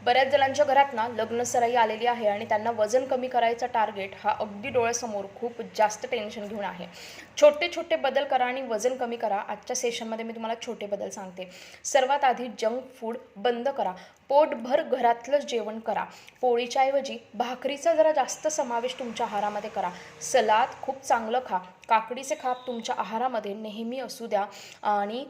बऱ्याच जणांच्या घरात ना लग्नसराई आलेली आहे आणि त्यांना वजन कमी करायचा टार्गेट हा अगदी डोळ्यासमोर खूप जास्त टेन्शन घेऊन आहे. छोटे छोटे बदल करा आणि वजन कमी करा. आजच्या सेशनमध्ये मी तुम्हाला छोटे बदल सांगते. सर्वात आधी जंक फूड बंद करा. पोटभर घरातलंच जेवण करा. पोळीच्या ऐवजी भाकरीचा जरा जास्त समावेश तुमच्या आहारामध्ये करा. सलाद खूप चांगलं खा. काकडीचे खाप तुमच्या आहारामध्ये नेहमी असू द्या. आणि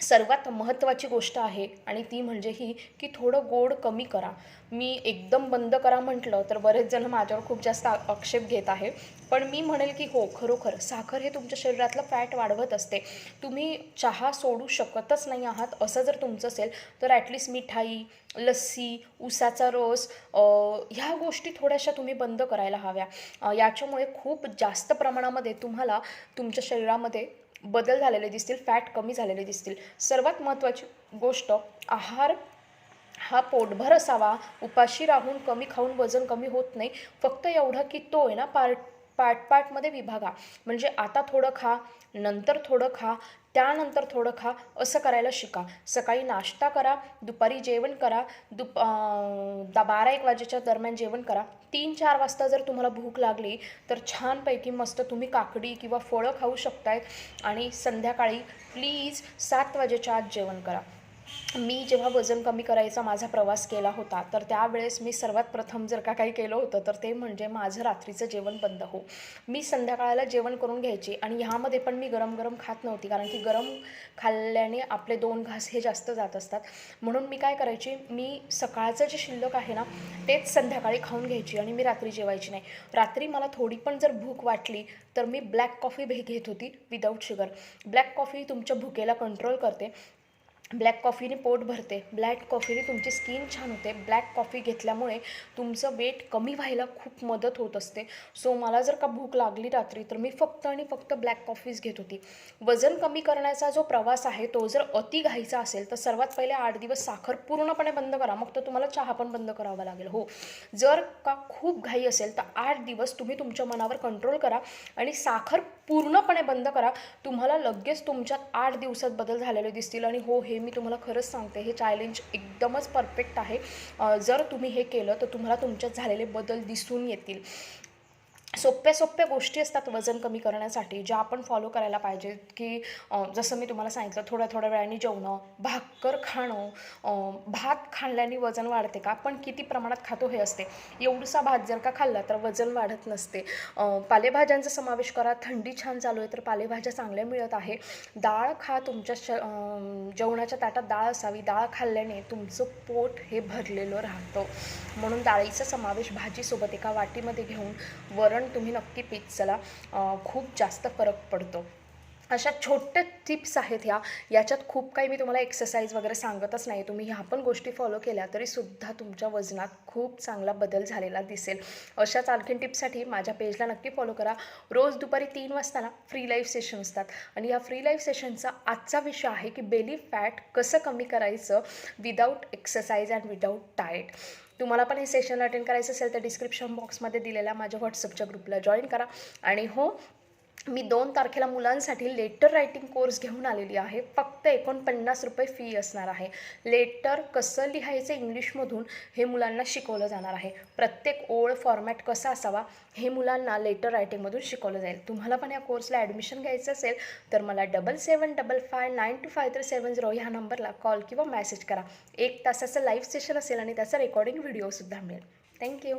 सर्वात महत्त्वाची गोष्ट आहे आणि ती म्हणजे ही की थोडं गोड कमी करा. मी एकदम बंद करा म्हटलं तर बरेच जण माझ्यावर खूप जास्त आक्षेप घेत आहे. पण मी म्हणेल की हो, खरोखर साखर हे तुमच्या शरीरातलं फॅट वाढवत असते. तुम्ही चहा सोडू शकतच नाही आहात असं जर तुमचं असेल तर ॲटलिस्ट मिठाई, लस्सी, उसाचा रस ह्या गोष्टी थोड्याशा तुम्ही बंद करायला हव्या. याच्यामुळे खूप जास्त प्रमाणामध्ये तुम्हाला तुमच्या शरीरामध्ये बदल झालेले दिसतील, फॅट कमी झालेले दिसतील. सर्वात महत्त्वाची गोष्ट, आहार हा पोटभर असावा. उपाशी राहून कमी खाऊन वजन कमी होत नाही. फक्त एवढं की तो आहे ना पार्टमध्ये विभागा. म्हणजे आता थोडं खा, नंतर थोडं खा, त्यानंतर थोडं खा, असं करायला शिका. सकाळी नाश्ता करा, दुपारी जेवण करा, 12-1 वाजेच्या दरम्यान जेवण करा. 3-4 वाजता जर तुम्हाला भूक लागली तर छानपैकी मस्त तुम्ही काकडी किंवा फळं खाऊ शकतायत आणि संध्याकाळी प्लीज 7 वाजेच्या आत जेवण करा. मी जेव्हा वजन कमी करायचा माझा प्रवास केला होता तर त्यावेळेस मी सर्वात प्रथम जर काही केलं होतं तर ते म्हणजे माझं रात्रीचं जेवण बंद हो. मी संध्याकाळला जेवण करून घ्यायची आणि ह्यामध्ये पण मी गरम गरम खात नव्हती, कारण की गरम खाल्ल्याने आपले 2 घास हे जास्त जात असतात. म्हणून मी काय करायची, मी सकाळचं जे शिल्लक आहे ना तेच संध्याकाळी खाऊन घ्यायची आणि मी रात्री जेवायची नाही. रात्री मला थोडी पण जर भूक वाटली तर मी ब्लॅक कॉफी घेत होती विदाऊट शुगर. ब्लॅक कॉफी तुमच्या भुकेला कंट्रोल करते. ब्लॅक कॉफीने पोट भरते. ब्लॅक कॉफीने तुमची स्किन छान होते. ब्लॅक कॉफी घेतल्यामुळे तुमचं वेट कमी व्हायला खूप मदत होत असते. सो मला जर का भूक लागली रात्री तर मी फक्त आणि फक्त ब्लॅक कॉफीच घेत होती. वजन कमी करण्याचा जो प्रवास आहे तो जर अति घाईचा असेल तर सर्वात पहिले 8 दिवस साखर पूर्णपणे बंद करा. मग तर तुम्हाला चहा पण बंद करावा लागेल. हो, जर का खूप घाई असेल तर 8 दिवस तुम्ही तुमच्या मनावर कंट्रोल करा आणि साखर पूर्णपणे बंद करा. तुम्हाला लगेच तुमच्यात 8 दिवसात बदल झालेले दिसतील. आणि हो, हे मी तुम्हाला खरंच सांगते, हे चॅलेंज एकदमच परफेक्ट आहे. जर तुम्ही हे केलं तर तुम्हाला तुमच्यात झालेले बदल दिसून येतील. सोप्या गोष्टी असतात वजन कमी करण्यासाठी ज्या आपण फॉलो करायला पाहिजे. की जसं मी तुम्हाला सांगितलं, थोड्या वेळाने जेवणं, भाकर खाणं. भात खाल्ल्याने वजन वाढते का? पण किती प्रमाणात खातो हे असते. एवढसा भात जर का खाल्ला तर वजन वाढत नसते. पालेभाज्यांचा समावेश करा. थंडी छान चालू आहे तर पालेभाज्या चांगल्या मिळत आहे. डाळ खा. तुमच्या जेवणाच्या ताटात डाळ असावी. डाळ खाल्ल्याने तुमचं पोट हे भरलेलं राहतं. म्हणून डाळीचा समावेश भाजीसोबत एका वाटीमध्ये घेऊन वरण तुम्ही नक्की पीत चला. खूप जास्त फरक पडतो. अशा छोट्या टिप्स आहेत याच्यात खूप काही मी तुम्हाला एक्सरसाइज वगैरे सांगतच नाही. तुम्ही ह्या पण गोष्टी फॉलो केल्या तरीसुद्धा तुमच्या वजनात खूप चांगला बदल झालेला दिसेल. अशाच आणखीन टिप्ससाठी माझ्या पेजला नक्की फॉलो करा. रोज दुपारी 3 वाजता ना फ्री लाईव्ह सेशन असतात आणि या फ्री लाईव्ह सेशनचा आजचा विषय आहे की बेली फॅट कसं कमी करायचं without exercise and without diet. तुम्हाला पण हे सेशन अटेंड करायचं असेल तर डिस्क्रिप्शन बॉक्समध्ये दिलेल्या माझ्या व्हॉट्सअपच्या ग्रुपला जॉईन करा. आणि हो, मी 2 तारखेला मुलांसाठी लेटर रायटिंग कोर्स घेऊन आलेली आहे. फक्त 49 रुपये फी असणार आहे. लेटर कसं लिहायचं इंग्लिशमधून हे मुलांना शिकवलं जाणार आहे. प्रत्येक ओळ फॉर्मॅट कसा असावा हे मुलांना लेटर रायटिंगमधून शिकवलं जाईल. तुम्हाला पण या कोर्सला ॲडमिशन घ्यायचं असेल तर मला 7755925370 ह्या नंबरला कॉल किंवा मेसेज करा. 1 तासाचं लाईव्ह सेशन असेल आणि त्याचा रेकॉर्डिंग व्हिडिओसुद्धा मिळेल. थँक्यू.